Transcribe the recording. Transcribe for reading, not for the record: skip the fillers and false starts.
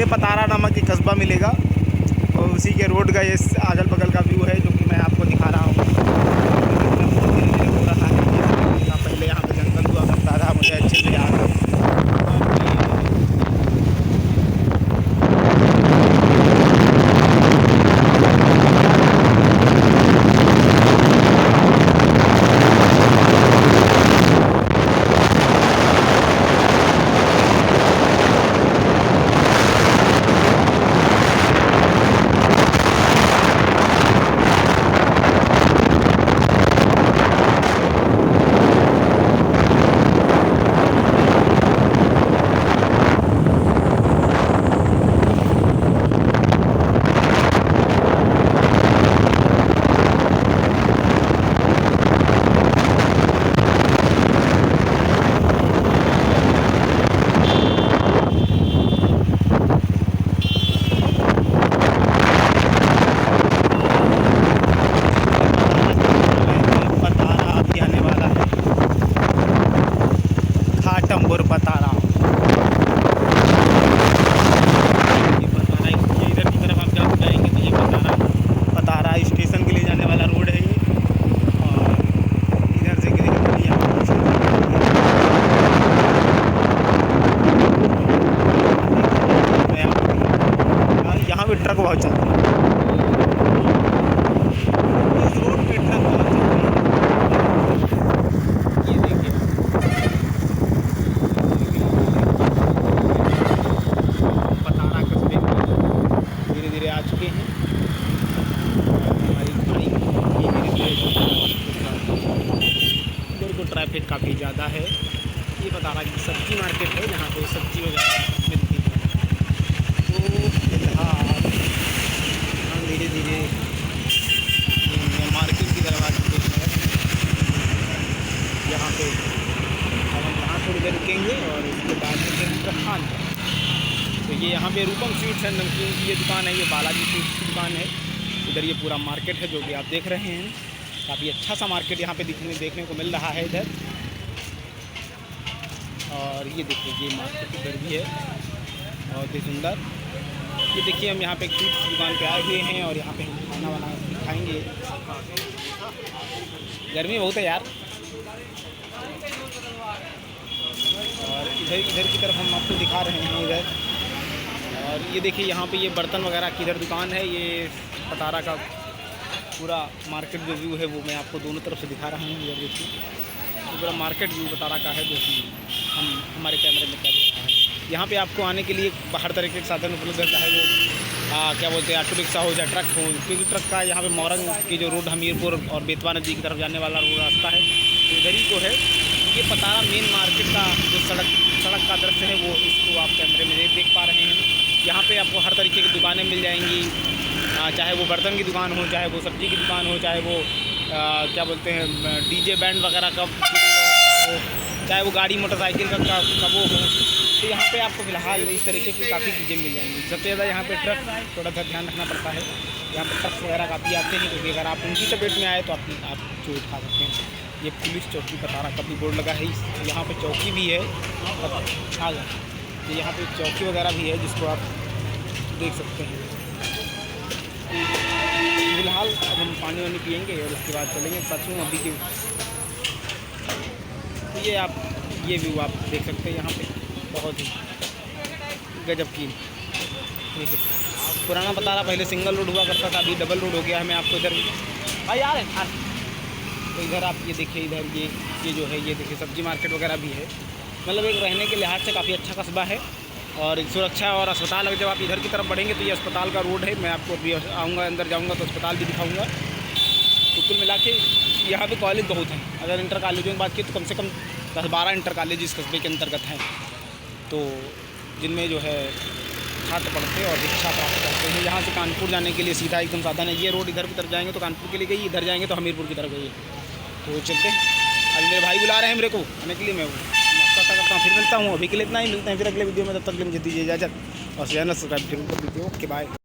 आगे पतारा नामक एक कस्बा मिलेगा और उसी के रोड का ये अगल बगल का व्यू है जो कि मैं आपको दिखा रहा हूँ। पहले यहाँ पे जंगल हुआ करता था, मुझे अच्छे से याद है। घाटमपुर पतारा, ये पतारा इधर की तरफ आप जब जाएंगे तो ये पतारा स्टेशन के लिए जाने वाला रोड है ये। और इधर से यहाँ पे ट्रक बहुत चलता है, इस रोड पे ट्रक बहुत चलता है। ये देखिए धीरे धीरे आ चुके हैं हमारी गाड़ी। ये इधर तो ट्रैफिक काफ़ी ज़्यादा है। ये पतारा की सब्जी मार्केट है जहाँ पे सब्जी वगैरह मिलती है। तो फिलहाल हम धीरे धीरे मार्केट की तरफ आ चुके हैं। यहाँ पे हम यहाँ थोड़ी देर रुकेंगे और उसके बाद रुकेंगे प्रस्थान पर। तो ये यहाँ पे रूपम स्वीट्स एंड नमकीन की ये दुकान है, ये बालाजी स्वीट्स की दुकान है। इधर ये पूरा मार्केट है जो कि आप देख रहे हैं। काफ़ी अच्छा सा मार्केट यहाँ पे देखने को मिल रहा है इधर। और ये देखिए ये मार्केट इधर भी है बहुत ही सुंदर। ये देखिए हम यहाँ पे एक स्वीट्स दुकान पे आए हुए हैं और यहाँ पे हम खाना वाना खाएँगे। गर्मी बहुत है यार। और इधर की तरफ हम आपको दिखा रहे हैं इधर। और ये देखिए यहाँ पे ये बर्तन वगैरह की इधर दुकान है। ये पतारा का पूरा मार्केट जो व्यू है वो मैं आपको दोनों तरफ से दिखा रहा हूँ। इधर देखिए तो पूरा मार्केट व्यू पतारा का है जो कि हमारे कैमरे में कैद हो रहा है। यहाँ पे आपको आने के लिए हर तरीके के साधन उपलब्ध है, चाहे वो क्या बोलते हैं ऑटो रिक्शा हो चाहे ट्रक हो। क्योंकि ट्रक का यहाँ पे मोरंग की जो रोड हमीरपुर और बेतवा नदी की तरफ जाने वाला रोड रास्ता है तो इधर ही को है। ये पतारा मेन मार्केट का जो सड़क का दृश्य है वो इसको आप कैमरे में देख पा रहे हैं। यहाँ पे आपको हर तरीके की दुकानें मिल जाएंगी, चाहे वो बर्तन की दुकान हो, चाहे वो सब्ज़ी की दुकान हो, चाहे वो क्या बोलते हैं डीजे बैंड वगैरह का हो, चाहे वो गाड़ी मोटरसाइकिल का वो हो। तो यहाँ पे आपको फ़िलहाल इस तरीके की काफ़ी चीज़ें मिल जाएंगी। सबसे ज़्यादा यहाँ पे ट्रक थोड़ा सा ध्यान रखना पड़ता है। यहाँ पर ट्रक वगैरह काफ़ी आते हैं क्योंकि अगर आप उनकी चपेट में आए तो आप चोट खा सकते हैं। ये पुलिस चौकी पतारा का भी बोर्ड लगा है। यहाँ पे चौकी भी है तो यहाँ पे चौकी वगैरह भी है जिसको आप देख सकते हैं। फिलहाल अब हम पानी वानी पियेंगे और उसके बाद चलेंगे सचूँ अभी के। तो ये व्यू आप देख सकते हैं यहाँ पे बहुत ही गजब की। पुराना पतारा पहले सिंगल रोड हुआ करता था, अभी डबल रोड हो गया है। मैं आपको इधर भाई यार है तो इधर आप ये देखिए इधर ये जो है ये देखिए सब्जी मार्केट वगैरह भी है। मतलब एक रहने के लिहाज से काफ़ी अच्छा कस्बा है। और सुरक्षा और अस्पताल अगर जब आप इधर की तरफ बढ़ेंगे तो ये अस्पताल का रोड है। मैं आपको अभी आऊँगा अंदर जाऊँगा तो अस्पताल भी दिखाऊँगा। तो कुल मिला के यहाँ पे कॉलेज बहुत हैं। अगर इंटर कॉलेजों की बात की तो कम से कम 10-12 इंटर कॉलेज इस कस्बे के अंतर्गत हैं, तो जिनमें जो है छात्र पढ़ते हैं और शिक्षा प्राप्त करते हैं। यहाँ से कानपुर जाने के लिए सीधा एकदम साधन है। ये रोड इधर की तरफ जाएंगे तो कानपुर के लिए गई, इधर जाएंगे तो हमीरपुर की तरफ गई। तो चलते हैं, अभी मेरे भाई बुला रहे हैं मेरे को आने के लिए। मैं नाश्ता करता हूँ, फिर मिलता हूँ। अभी के लिए इतना ही, मिलते हैं फिर अगले वीडियो में। तब तक के लिए मुझे दीजिए इजाज़त और चैनल सब्सक्राइब जरूर कर दीजिए। Okay bye.